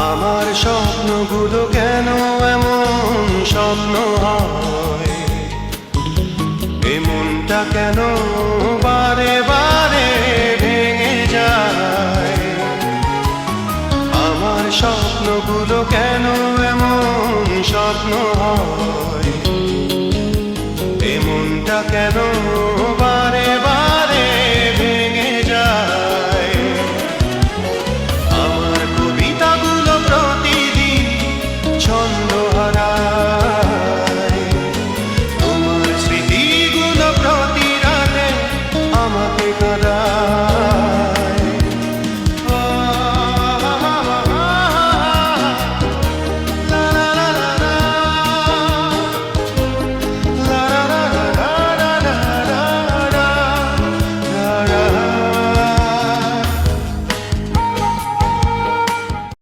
আমার স্বপ্নগুলো কেন এমন স্বপ্ন হয়, এ মনটা কেন বারে বারে ভেঙে যায়। আমার স্বপ্নগুলো কেন এমন স্বপ্ন হয়, এ মনটা কেন